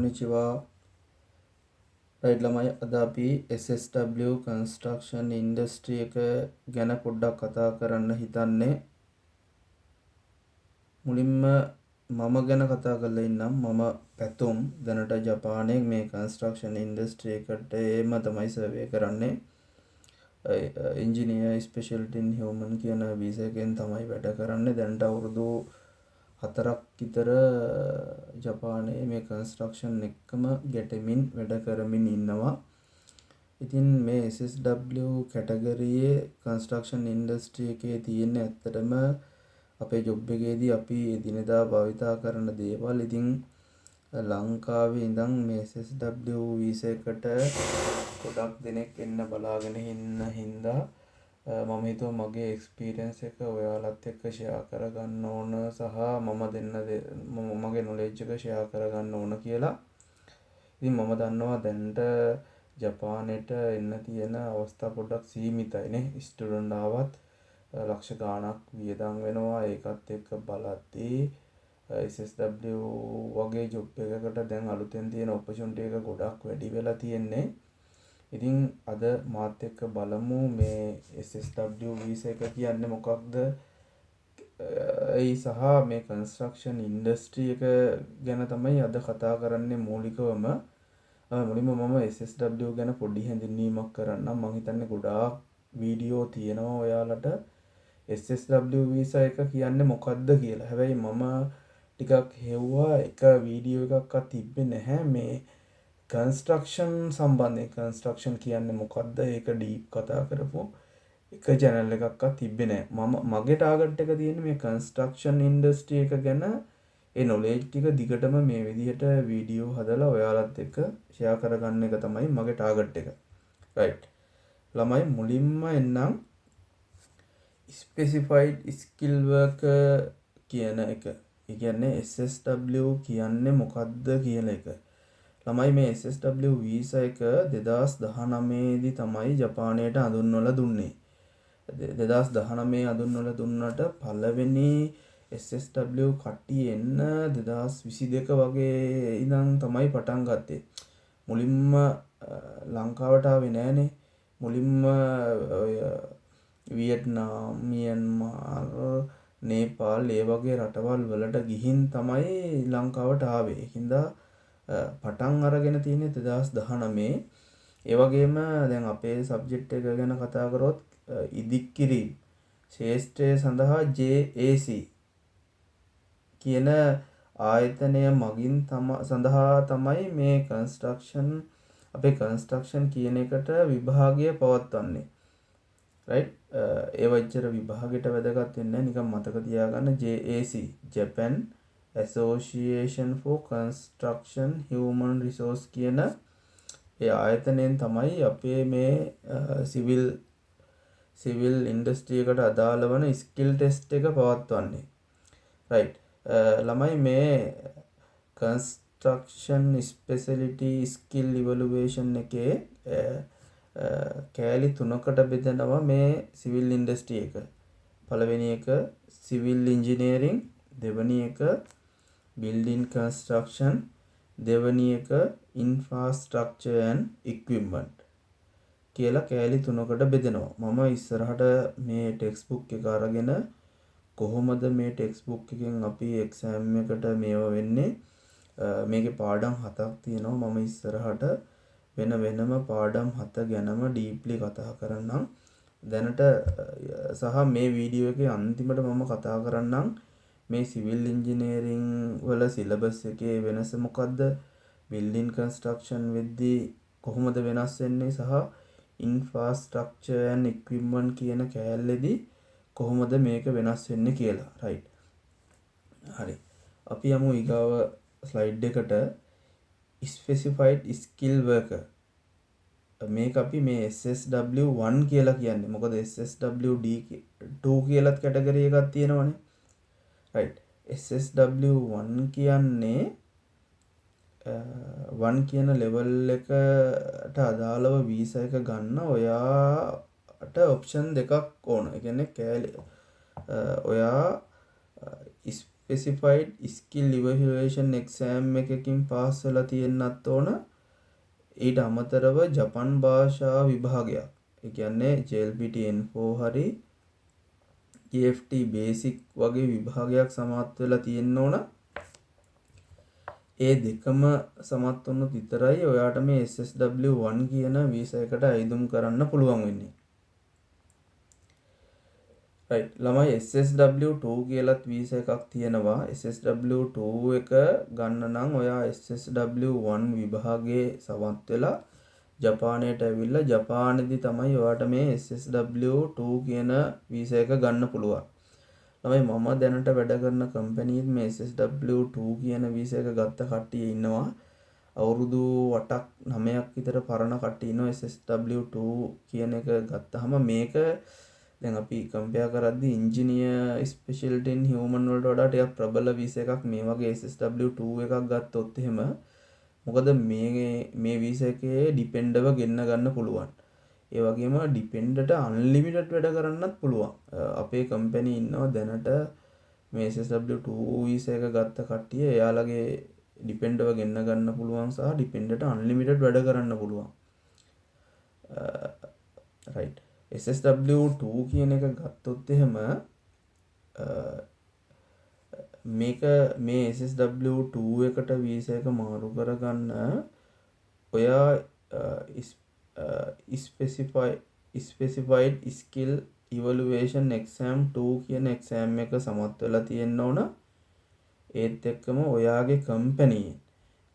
කොනිචිවා right ළමයි අද අපි SSW කන්ස්ට්‍රක්ෂන් ඉන්ඩස්ට්‍රි එක ගැන පොඩ්ඩක් කතා කරන්න හිතන්නේ. මුලින්ම මම ගැන කතා කරලා ඉන්නම්. මම පැතුම් දැනට ජපානයේ මේ කන්ස්ට්‍රක්ෂන් ඉන්ඩස්ට්‍රි එකට එම තමයි සර්වේ කරන්නේ. ඉන්ජිනියර් ස්පෙෂලිටි ඉන් හියුමන් කියන වීසා එකෙන් තමයි වැඩ කරන්නේ. දැනට අවුරුදු 4ක් විතර ජපානයේ මේ කන්ස්ට්‍රක්ෂන් එක්කම ගැටෙමින් වැඩ කරමින් ඉන්නවා. ඉතින් මේ SSW කැටගරියේ කන්ස්ට්‍රක්ෂන් ඉන්ඩස්ට්‍රි එකේ තියෙන ඇත්තටම අපේ ජොබ් එකේදී අපි එදිනෙදා භාවිතා කරන දේවල්. ඉතින් ලංකාවේ ඉඳන් මේ SSW වීසා එකට ගොඩක් දෙනෙක් එන්න බලාගෙන ඉන්න හින්දා මම හිතුවා මගේ එක්ස්පීරියන්ස් එක ඔයාලත් එක්ක ෂෙයා කරගන්න ඕන සහ මගේ නොලෙජ් එක ෂෙයා කරගන්න ඕන කියලා. ඉතින් මම දන්නවා දැනට ජපානෙට එන්න තියෙන අවස්ථා පොඩ්ඩක් සීමිතයි නේ. ස්ටුඩන්ට් ආවත් ලක්ෂ ගාණක් වියදම් වෙනවා. ඒකත් එක්ක බලද්දී SSW වගේ ජොබ් එකකට දැන් අලුතෙන් තියෙන ඔපචුනිටි එක ගොඩක් වැඩි වෙලා තියෙන්නේ. ඉතින් අද මාත් එක්ක බලමු මේ SSW වීසා එක කියන්නේ මොකක්ද සහ මේ කන්ස්ට්‍රක්ෂන් ඉන්ඩස්ට්‍රි එක ගැන තමයි අද කතා කරන්නේ මූලිකවම. මුලින්ම මම SSW ගැන පොඩි හැඳින්වීමක් කරන්නම්. මම හිතන්නේ ගොඩාක් වීඩියෝ තියෙනවා ඔයාලට SSW වීසා එක කියන්නේ මොකක්ද කියලා. හැබැයි මම ටිකක් හෙව්වා එක වීඩියෝ එකක්වත් තිබ්බේ නැහැ මේ කන්ස්ට්‍රක්ෂන් සම්බන්ධයෙන්. කන්ස්ට්‍රක්ෂන් කියන්නේ මොකක්ද ඒක ඩීප් කතා කරපු එක channel එකක්වත් තිබ්බේ නැහැ. මගේ ටාගට් එක තියෙන්නේ මේ කන්ස්ට්‍රක්ෂන් ඉන්ඩස්ට්‍රි එක ගැන ඒ නොලෙජ් ටික දිගටම මේ විදිහට වීඩියෝ හදලා ඔයාලත් එක්ක ෂෙයා කරගන්න එක තමයි මගේ ටාගට් එක. රයිට්. ළමයි මුලින්ම එන්නම් ස්පෙસિෆයිඩ් ස්කිල් වර්කර් කියන එක. ඒ කියන්නේ SSW කියන්නේ මොකක්ද කියන එක. ළමයි මේ SSW වීසා එක 2019 දී තමයි ජපානයට හඳුන්වලා දුන්නේ. 2019 හඳුන්වලා දුන්නට පළවෙනි SSW කට්ටිය එන්න 2022 වගේ ඉඳන් තමයි පටන් ගත්තේ. මුලින්ම ලංකාවට ආවේ නෑනේ. මුලින්ම වියට්නාම්, මියන්මාර්, නේපාල් ඒ වගේ රටවල් වලට ගිහින් තමයි ලංකාවට ආවේ. ඒකින්ද පටන් අරගෙන තියෙන්නේ 2019. ඒ වගේම දැන් අපේ සබ්ජෙක්ට් එක ගැන කතා කරොත් ඉදිකිරීම් ශේෂ්ත්‍රය සඳහා JAC කියන ආයතනය මගින් සඳහා තමයි මේ අපේ කන්ස්ට්‍රක්ෂන් කියන එකට විභාගය පවත්වන්නේ. රයිට්. ඒ වචර විභාගයට වැදගත් වෙන්නේ නිකන් මතක තියාගන්න. JAC Japan Association for Construction Human Resource කියන ඒ ආයතනයෙන් තමයි අපේ මේ සිවිල් ඉන්ඩස්ට්‍රි එකට අදාළ වන ස්කිල් ටෙස්ට් එක පවත්වන්නේ. රයිට්. ළමයි මේ කන්ස්ට්‍රක්ෂන් ස්පෙෂලිටි ස්කිල් ඉවලුවේෂන් එකේ කෑලි 3කට බෙදනවා මේ සිවිල් ඉන්ඩස්ට්‍රි එක. පළවෙනි එක සිවිල් ඉන්ජිනියරින්, දෙවෙනි එක බිල්ඩින් කන්ස්ට්‍රක්ෂන්, දෙවෙනි එක ඉන්ෆ්‍රාස්ට්‍රක්චර් ඇන්ඩ් ඉක්විප්මන්ට් කියලා කෑලි 3කට බෙදෙනවා. මම ඉස්සරහට මේ ටෙක්ස්ට් බුක් එක අරගෙන කොහොමද මේ ටෙක්ස්ට් බුක් එකෙන් අපි එක්සෑම් එකට මේවා වෙන්නේ. මේකේ පාඩම් 7ක් තියෙනවා. මම ඉස්සරහට වෙනම පාඩම් 7 ගැනම ඩීප්ලි කතා කරන්නම්. දැනට සහ මේ වීඩියෝ එකේ අන්තිමට මම කතා කරන්නම් මේ සිවිල් ඉන්ජිනියරින් වල සිලබස් එකේ වෙනස මොකද්ද, බිල්ඩින් කන්ස්ට්‍රක්ෂන් වෙද්දී කොහොමද වෙනස් වෙන්නේ සහ ඉන්ෆ්‍රාස්ට්‍රක්චර් ඇන්ඩ් ඉක්විප්මන්ට් කියන කෑල්ලේදී කොහොමද මේක වෙනස් වෙන්නේ කියලා. රයිට්. හරි. අපි යමු ඊගාව ස්ලයිඩ් එකට. ස්පෙસિෆයිඩ් ස්කිල් වර්කර්. මේක අපි මේ SSW 1 කියලා කියන්නේ. මොකද SSW 2 කියලාත් කැටගරි එකක් තියෙනවනේ. රයිට්. SSW 1 කියන්නේ 1 කියන ලෙවල් එකට අදාළව වීසා එක ගන්න ඔයාට ඔප්ෂන් දෙකක් ඕන. ඒ කියන්නේ ඔයා ස්පෙසිෆයිඩ් ස්කිල් ඉවැලුවේෂන් එක්සෑම් එකකින් පාස් වෙලා තියෙන්නත් ඕන. ඊට අමතරව ජපන් භාෂා විභාගයක්. ඒ කියන්නේ JLPT N4 හරි TFT බේසික් වගේ විභාගයක් සමත් වෙලා තියෙන්න ඕන. ඒ දෙකම සමත් වුණොත් විතරයි ඔයාට මේ SSW1 කියන වීසා එකට අයිදුම් කරන්න පුළුවන් වෙන්නේ. right ළමයි SSW2 කියලත් වීසා එකක් තියෙනවා. SSW2 එක ගන්න නම් ඔයා SSW1 විභාගයේ සමත් වෙලා ජපානයට ඇවිල්ලා ජපානයේදී තමයි ඔයාට මේ SSW2 කියන වීසා එක ගන්න පුළුවන්. ළමයි මම දැනට වැඩ කරන කම්පැනිත් මේ SSW2 කියන වීසා එක ගත්ත කට්ටිය ඉන්නවා. අවුරුදු 8ක් 9ක් විතර පරණ කට්ටිය ඉන්නවා SSW2 කියන එක ගත්තාම මේක දැන් අපි කම්පෙයාර් කරද්දී ඉන්ජිනියර් ස්පෙෂලිටි ඉන් හියුමන් වලට වඩා ටිකක් ප්‍රබල වීසා එකක් මේ වගේ SSW2 එකක් ගත්තොත් එහෙම මොකද මේ වීසා එකේ ඩිපෙන්ඩව ගෙන්න ගන්න පුළුවන්. ඒ වගේම ඩිපෙන්ඩට අන්ලිමිටඩ් වැඩ කරන්නත් පුළුවන්. අපේ කම්පැනි ඉන්නවා දැනට මේ SSW2 වීසා එක ගත්ත කට්ටිය එයාලගේ ඩිපෙන්ඩව ගෙන්න ගන්න පුළුවන් සහ ඩිපෙන්ඩට අන්ලිමිටඩ් වැඩ කරන්න පුළුවන්. right SSW2 කියන එක ගත්තොත් එහෙම මේක මේ SSW2 එකට වීසා එක මාරු කරගන්න ඔයා specified skill evaluation exam 2 කියන exam එක සමත් වෙලා තියෙන්න ඕන. ඒත් එක්කම ඔයාගේ කම්පැනියෙන්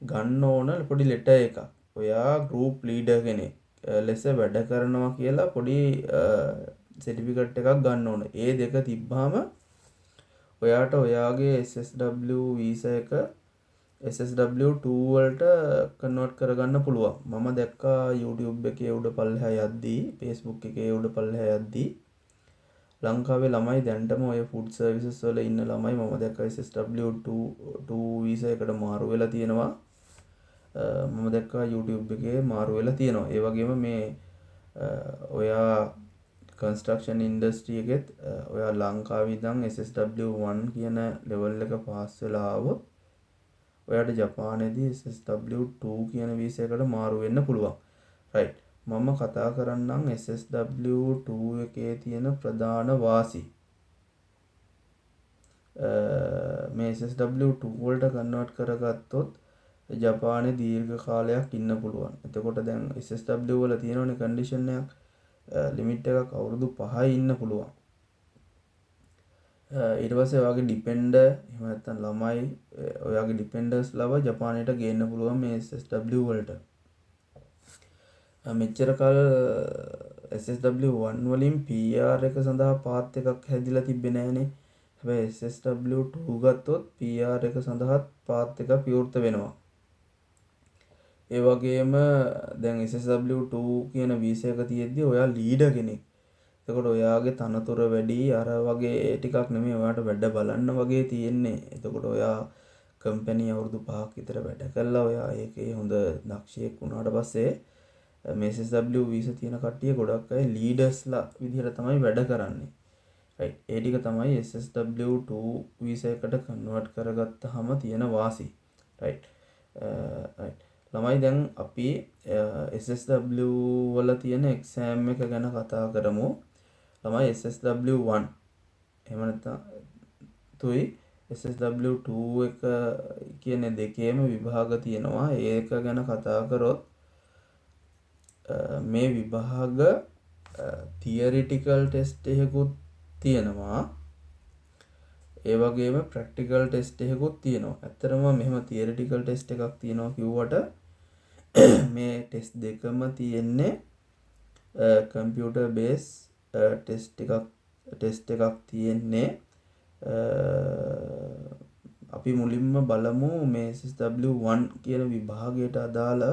ගන්න ඕන පොඩි ලෙටර් එකක්. ඔයා group leader කෙනෙක් ලෙස වැඩ කරනවා කියලා පොඩි සර්ටිෆිකේට් එකක් ගන්න ඕන. ඒ දෙක තිබ්බාම ඔයාට ඔයාගේ SSW වීසා එක SSW2 වලට කන්වර්ට් කරගන්න පුළුවන්. මම දැක්කා YouTube එකේ උඩ පල්ලෙහා යද්දී Facebook එකේ උඩ පල්ලෙහා යද්දී ලංකාවේ ළමයි දැන්ටම ඔය ෆුඩ් සර්විසස් වල ඉන්න ළමයි මම දැක්කා SSW2 වීසා එකට මාරු වෙලා තියෙනවා. මම දැක්කා YouTube එකේ මාරු වෙලා තියෙනවා. ඒ වගේම මේ ඔයා කන්ස්ට්‍රක්ෂන් ඉන්ඩස්ට්‍රි එකෙත් ඔයා ලංකාවේ ඉඳන් SSW1 කියන ලෙවල් එක පාස් වෙලා ආවොත් ඔයාට ජපානයේදී SSW2 කියන වීසා එකට මාරු වෙන්න පුළුවන්. right මම කතා කරන්නම් SSW2 එකේ තියෙන ප්‍රධාන වාසි. මේ SSW2 වලට කන්වර්ට් කරගත්තොත් ජපානයේ දීර්ඝ කාලයක් ඉන්න පුළුවන්. එතකොට දැන් SSW වල තියෙනවනේ කන්ඩිෂන් එකක් ලිමිට් එකක් අවුරුදු 5යි ඉන්න පුළුවන්. ඊට පස්සේ ඔයාගේ ඩිපෙන්ඩර් එහෙම නැත්නම් ළමයි ඔයාගේ ඩිපෙන්ඩර්ස් ලව ජපානයට ගේන්න පුළුවන් මේ SSW වලට. මෙච්චර කල් SSW1 වලින් PR එක සඳහා පාත් එකක් හැදිලා තිබ්බේ නෑනේ. හැබැයි SSW2 ගත්තොත් PR එක සඳහා පාත් එක විවෘත වෙනවා. ඒ වගේම දැන් SSW2 කියන වීසා එක තියෙද්දි ඔයා ලීඩර් කෙනෙක්. එතකොට ඔයාගේ තනතුර වැඩි අර වගේ ටිකක් නෙමෙයි ඔයාට වැඩ බලන්න වගේ තියෙන්නේ. එතකොට ඔයා කම්පැනි අවුරුදු 5ක් විතර වැඩ කළා ඔයා ඒකේ හොඳ දක්ෂයෙක් වුණාට පස්සේ මේ SSW වීසා තියෙන කට්ටිය ගොඩක් අය ලීඩර්ස්ලා විදිහට තමයි වැඩ කරන්නේ. right ඒ ටික තමයි SSW2 වීසා එකට කන්වර්ට් කරගත්තාම තියෙන වාසි. right ළමයි දැන් අපි SSW වල තියෙන එක්සෑම් එක ගැන කතා කරමු. ළමයි SSW1 එහෙම නැත්නම් තුයි SSW2 එක කියන දෙකේම විභාග තියෙනවා. ඒක ගැන කතා කරොත් මේ විභාග තියරිටිකල් ටෙස්ට් එකකුත් තියෙනවා. ඒ වගේම ප්‍රැක්ටිකල් ටෙස්ට් එකකුත් තියෙනවා. ඇත්තටම මෙහෙම තියරිටිකල් ටෙස්ට් එකක් තියෙනවා කිව්වට මේ ටෙස්ට් දෙකම තියෙන්නේ කම්පියුටර් බේස් ටෙස්ට් එකක් තියෙන්නේ. අපි මුලින්ම බලමු මේ SSW1 කියන විභාගයට අදාළ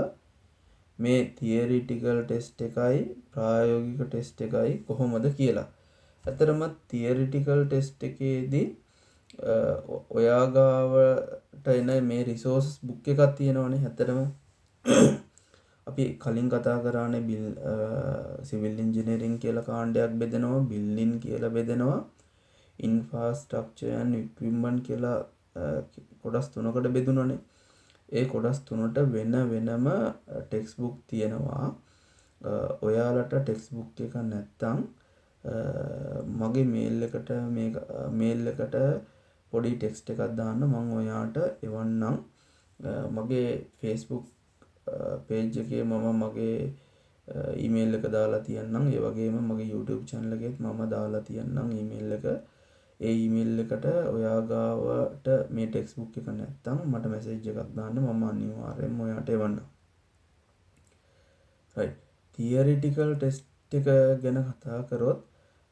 මේ තියරිටිකල් ටෙස්ට් එකයි ප්‍රායෝගික ටෙස්ට් එකයි කොහොමද කියලා. ඇත්තටම තියරිටිකල් ටෙස්ට් එකේදී ඔයා ගාවට එන මේ රිසෝර්ස් බුක් එකක් තියෙනවනේ. ඇත්තටම අපි කලින් කතා කරානේ සිවිල් ඉන්ජිනියරින් කියලා කාණ්ඩයක් බෙදෙනවා, බිල්ඩින් කියලා බෙදෙනවා, ඉන්ෆ්‍රාස්ට්‍රක්චර් ඇන්ඩ් ඉක්විප්මන්ට් කියලා කොටස් 3කට බෙදුණානේ. ඒ කොටස් 3ට වෙනම ටෙක්ස්ට් බුක් තියෙනවා. ඔයාලට ටෙක්ස්ට් බුක් එක නැත්තම් මගේ මේල් එකට පොඩි ටෙක්ස්ට් එකක් දාන්න මම ඔයාට එවන්නම්. මගේ Facebook page එකේ මම මගේ ඊමේල් එක දාලා තියන්නම්. ඒ වගේම මගේ YouTube channel එකේත් මම දාලා තියන්නම් ඊමේල් එක. ඒ ඊමේල් එකට ඔයා ගාවට මේ ටෙක්ස්ට් බුක් එක නැත්තම් මට මැසේජ් එකක් දාන්න මම අනිවාර්යෙන්ම ඔයාට එවන්නම්. right. theoretical test එක ගැන කතා කරොත්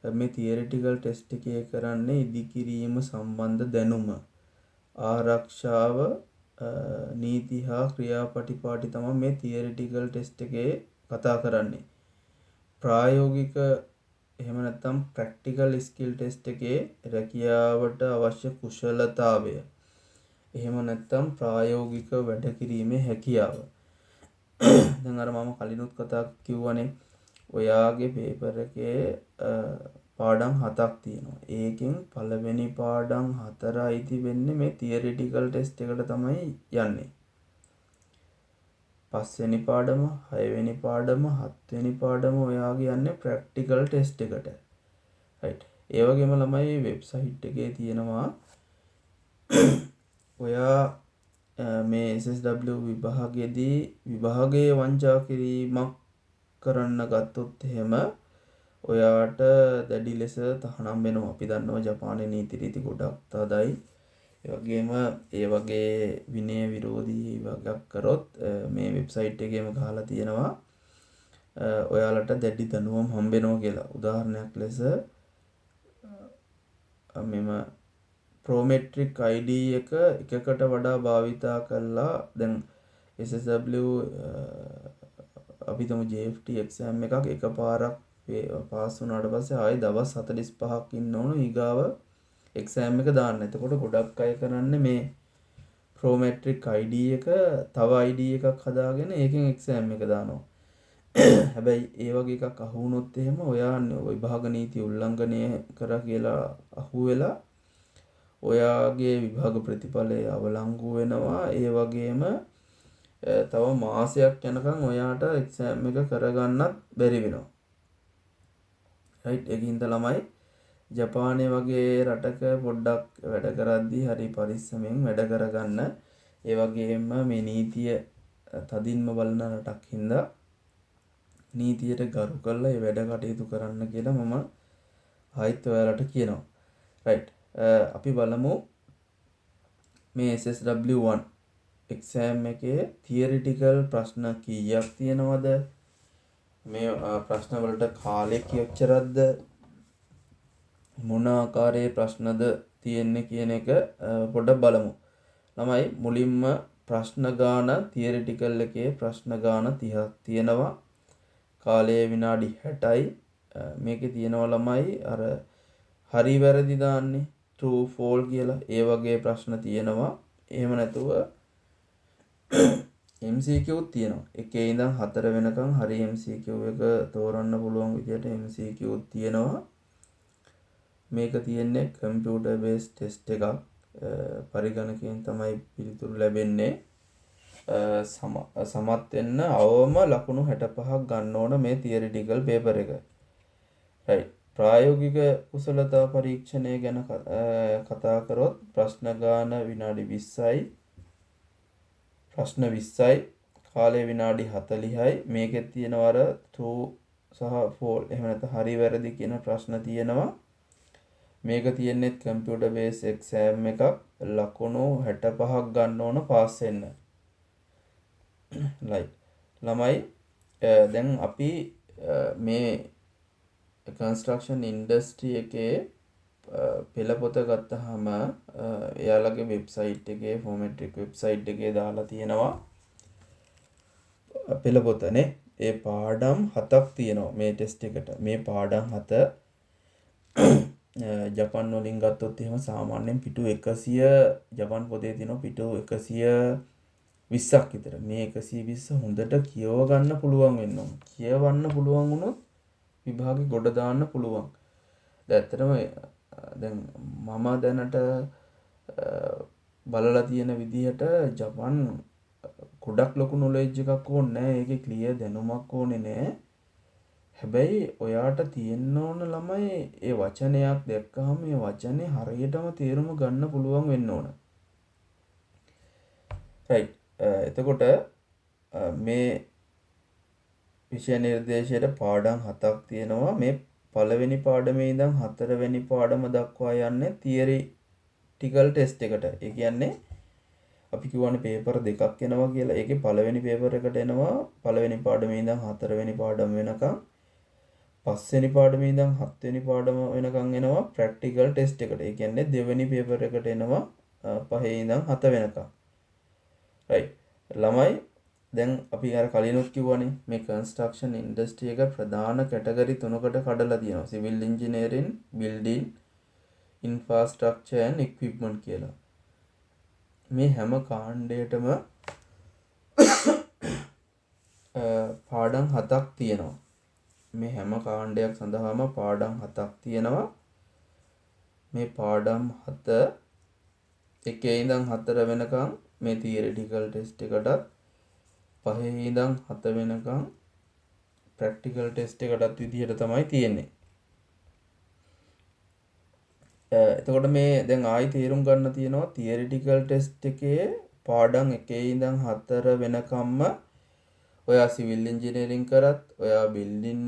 මේ theoretical test එකේ කරන්නේ ඉදිකිරීම සම්බන්ධ දැනුම, ආරක්ෂාව, නීති හා ක්‍රියාපටිපාටි තමයි මේ theoretical test එකේ කතා කරන්නේ. ප්‍රායෝගික එහෙම නැත්නම් ප්‍රැක්ටිකල් ස්කිල් ටෙස්ට් එකේ රැකියාවට අවශ්‍ය කුශලතාවය, එහෙම නැත්නම් ප්‍රායෝගික වැඩ කිරීමේ හැකියාව. දැන් අර මම කලිනුත් කතා කිව්වනේ ඔයාගේ පේපර් එකේ පාඩම් 7ක් තියෙනවා. ඒකෙන් පළවෙනි පාඩම් 4 අයිති වෙන්නේ මේ තියරිටිකල් ටෙස්ට් එකට තමයි යන්නේ. පස්වෙනි පාඩම, 6වෙනි පාඩම, 7වෙනි පාඩම ඔයාගේ යන්නේ ප්‍රැක්ටිකල් ටෙස්ට් එකට. right. ඒ වගේම ළමයි වෙබ්සයිට් එකේ තියෙනවා ඔයා මේ SSW විභාගයේදී විභාගයේ වංචා කිරීමක් කරන්න ගත්තොත් එහෙම ඔයාට දැඩි ලෙස තහනම් වෙනවා. අපි දන්නවා ජපානයේ නීති රීති ගොඩක් තදයි. ඒ වගේම ඒ වගේ විනය විරෝධී වගයක් කරොත් මේ වෙබ්සයිට් එකේම ගහලා තියෙනවා ඔයාලට දැඩි දඬුවම් හම්බ වෙනවා කියලා. උදාහරණයක් ලෙස මෙම ප්‍රොමෙට්‍රික් ID එක එකකට වඩා භාවිතා කළා. දැන් SSW අපි තමු JFT exam එකක් එකපාරක් පාස් වුණාට පස්සේ ආයෙ දවස් 45ක් ඉන්න ඕන ඊගාව එක්සෑම් එක දාන්න. එතකොට ගොඩක් අය කරන්නේ මේ ප්‍රොමෙට්‍රික් ID එක තව ID එකක් හදාගෙන ඒකෙන් එක්සෑම් එක දානවා. හැබැයි ඒ වගේ එකක් අහු වුණොත් එහෙම ඔයා විභාග නීති උල්ලංඝනය කරා කියලා අහු වෙලා ඔයාගේ විභාග ප්‍රතිඵලය අවලංගු වෙනවා. ඒ වගේම තව මාසයක් යනකම් ඔයාට එක්සෑම් එක කරගන්නත් බැරි වෙනවා. right. ඒකින්ද ළමයි ජපානය වගේ රටක පොඩ්ඩක් වැඩ කරද්දී හරි පරිස්සමෙන් වැඩ කරගන්න. ඒ වගේම මේ නීතිය තදින්ම බලන රටක් හින්දා නීතියට ගරු කරලා ඒ වැඩ කටයුතු කරන්න කියලා මම ආයිත් ඔයාලට කියනවා. right. අපි බලමු මේ SSW1 exam එකේ theoretical ප්‍රශ්න කීයක් තියෙනවද? මේ ප්‍රශ්න වලට කාලය කොච්චරද? මොන ආකාරයේ ප්‍රශ්නද තියෙන්නේ කියන එක පොඩ්ඩක් බලමු. ළමයි මුලින්ම ප්‍රශ්න ගාන තියරිටිකල් එකේ ප්‍රශ්න ගාන 30ක් තියෙනවා. කාලය විනාඩි 60යි. මේකේ තියෙනවා ළමයි අර හරි වැරදි දාන්නේ true false කියලා. ඒ වගේ ප්‍රශ්න තියෙනවා. එහෙම නැතුව MCQ උත් තියෙනවා. 1 ඉඳන් 4 වෙනකන් හරි MCQ එක තෝරන්න පුළුවන් විදියට MCQ උත් තියෙනවා. මේක තියෙන්නේ කම්පියුටර් බේස් ටෙස්ට් එකක්. පරිගණකයෙන් තමයි පිළිතුරු ලැබෙන්නේ. සමත් වෙන්න අවම ලකුණු 65ක් ගන්න ඕන මේ තියරිටිකල් පේපර් එක. right. ප්‍රායෝගික කුසලතා පරීක්ෂණය ගැන කතා කරොත් ප්‍රශ්න ගාන විනාඩි 20යි. ප්‍රශ්න 20යි. කාලය විනාඩි 40යි. මේකෙත් තියෙනවා අර true සහ false එහෙම නැත්නම් හරි වැරදි කියන ප්‍රශ්න තියෙනවා. මේක තියෙන්නේ කම්පියුටර් බේස් එක්සෑම් එකක්. ලකුණු 65ක් ගන්න ඕන පාස් වෙන්න. ළමයි දැන් අපි මේ කන්ස්ට්‍රක්ෂන් ඉන්ඩස්ට්‍රි එකේ පෙළපොත ගත්තාම එයාලගේ වෙබ්සයිට් එකේ ෆෝමෙට්‍රික් වෙබ්සයිට් එකේ දාලා තියෙනවා පෙළපොතනේ. ඒ පාඩම් 7ක් තියෙනවා මේ ටෙස්ට් එකට. මේ පාඩම් 7 ජපන් වලින් ගත්තොත් එහෙම සාමාන්‍යයෙන් පිටු 100 ජපන් පොතේ තියෙන පිටු 120ක් විතර. මේ 120 හොඳට කියව ගන්න පුළුවන් වෙන්න ඕන. කියවන්න පුළුවන් වුණොත් විභාගෙ ගොඩ දාන්න පුළුවන්. ඇත්තටම දැන් මම දැනට බලලා තියෙන විදිහට ජපන් ගොඩක් ලොකු නොලෙජ් එකක් ඕනේ නැහැ. ඒකේ ක්ලියර් දැනුමක් ඕනේ නැහැ. හැබැයි ඔයාට තියෙන්න ඕන ළමයි ඒ වචනයක් දැක්කහම මේ වචනේ හරියටම තේරුම ගන්න පුළුවන් වෙන්න ඕන. right. එතකොට මේ විෂය නිර්දේශයේ පාඩම් 7ක් තියෙනවා. මේ පළවෙනි පාඩමේ ඉඳන් 4 වෙනි පාඩම දක්වා යන්නේ තියරිටිකල් ටෙස්ට් එකට. ඒ කියන්නේ අපි කියවනේ පේපර් දෙකක් එනවා කියලා. ඒකේ පළවෙනි පේපර් එකට එනවා පළවෙනි පාඩමේ ඉඳන් 4 වෙනි පාඩම වෙනකම්. 5 වෙනි පාඩමේ ඉඳන් 7 වෙනි පාඩම වෙනකම් එනවා ප්‍රැක්ටිකල් ටෙස්ට් එකට. ඒ කියන්නේ දෙවෙනි පේපර් එකට එනවා 5 ඉඳන් 7 වෙනකම්. right. ළමයි දැන් අපි අර කලිනුත් කිව්වනේ මේ කන්ස්ට්‍රක්ෂන් ඉන්ඩස්ට්‍රි එක ප්‍රධාන කැටගරි තුනකට කඩලා තියෙනවා. Civil engineering, building, infrastructure and equipment කියලා. මේ හැම කාණ්ඩයටම පාඩම් 7ක් තියෙනවා. මේ හැම කාණ්ඩයක් සඳහාම පාඩම් 7ක් තියෙනවා. මේ පාඩම් 7 1 ඉඳන් 4 වෙනකම් මේ තියරිටිකල් ටෙස්ට් එකටත් 5 ඉඳන් 7 වෙනකම් ප්‍රැක්ටිකල් ටෙස්ට් එකටත් විදිහට තමයි තියෙන්නේ. එතකොට මේ දැන් ආයි තේරුම් ගන්න තියෙනවා තියරිටිකල් ටෙස්ට් එකේ පාඩම් 1 ඉඳන් 4 වෙනකම්ම ඔයා සිවිල් ඉන්ජිනියරින් කරත්, ඔයා බිල්ඩින්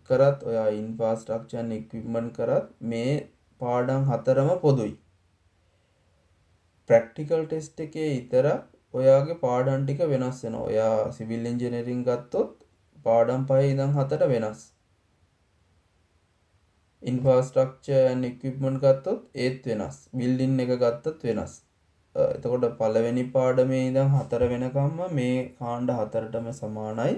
කරත්, ඔයා ඉන්ෆ්‍රාස්ට්‍රක්චර් ඇන්ඩ් ඉක්විප්මන්ට් කරත් මේ පාඩම් 4ම පොදුයි. ප්‍රැක්ටිකල් ටෙස්ට් එකේ විතරක් ඔයාගේ පාඩම් ටික වෙනස් වෙනවා. ඔයා සිවිල් ඉන්ජිනියරින් ගත්තොත් පාඩම් 5 ඉඳන් 7ට වෙනස්. ඉන්ෆ්‍රාස්ට්‍රක්චර් ඇන්ඩ් ඉක්විප්මන්ට් ගත්තොත් ඒත් වෙනස්. බිල්ඩින් එක ගත්තොත් වෙනස්. එතකොට පළවෙනි පාඩමේ ඉඳන් 4 වෙනකම්ම මේ කාණ්ඩ 4ටම සමානයි.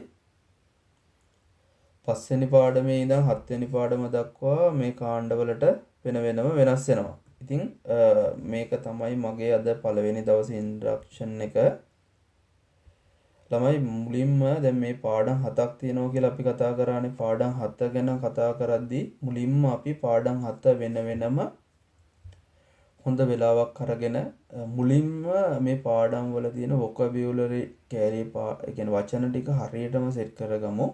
5 වෙනි පාඩමේ ඉඳන් 7 වෙනි පාඩම දක්වා මේ කාණ්ඩවලට වෙන වෙනම වෙනස් වෙනවා. ඉතින් මේක තමයි මගේ අද පළවෙනි දවසේ ඉන්ඩක්ෂන් එක. ළමයි මුලින්ම දැන් මේ පාඩම් 7ක් තියෙනවා කියලා අපි කතා කරානේ. පාඩම් 7 ගැන කතා කරද්දී මුලින්ම අපි පාඩම් 7 වෙන වෙනම හොඳ වෙලාවක් අරගෙන මුලින්ම මේ පාඩම් වල තියෙන vocabulary කැරි කියන්නේ වචන ටික හරියටම සෙට් කරගමු.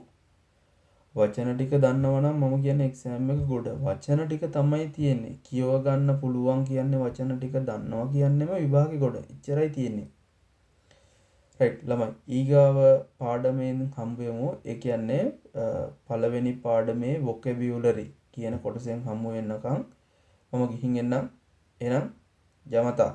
වචන ටික දන්නවා නම් මම කියන්නේ එක්සෑම් එක ගොඩ. වචන ටික තමයි තියෙන්නේ. කියව ගන්න පුළුවන් කියන්නේ වචන ටික දන්නවා කියන්නේම විභාගේ ගොඩ. එච්චරයි තියෙන්නේ. right ළමයි ඊගාව පාඩමෙන් හම්බ වෙමු. ඒ කියන්නේ පළවෙනි පාඩමේ vocabulary කියන කොටසෙන් හම්බ වෙනකම් මම ගිහින් එන්නම්. එහෙනම් ජමතා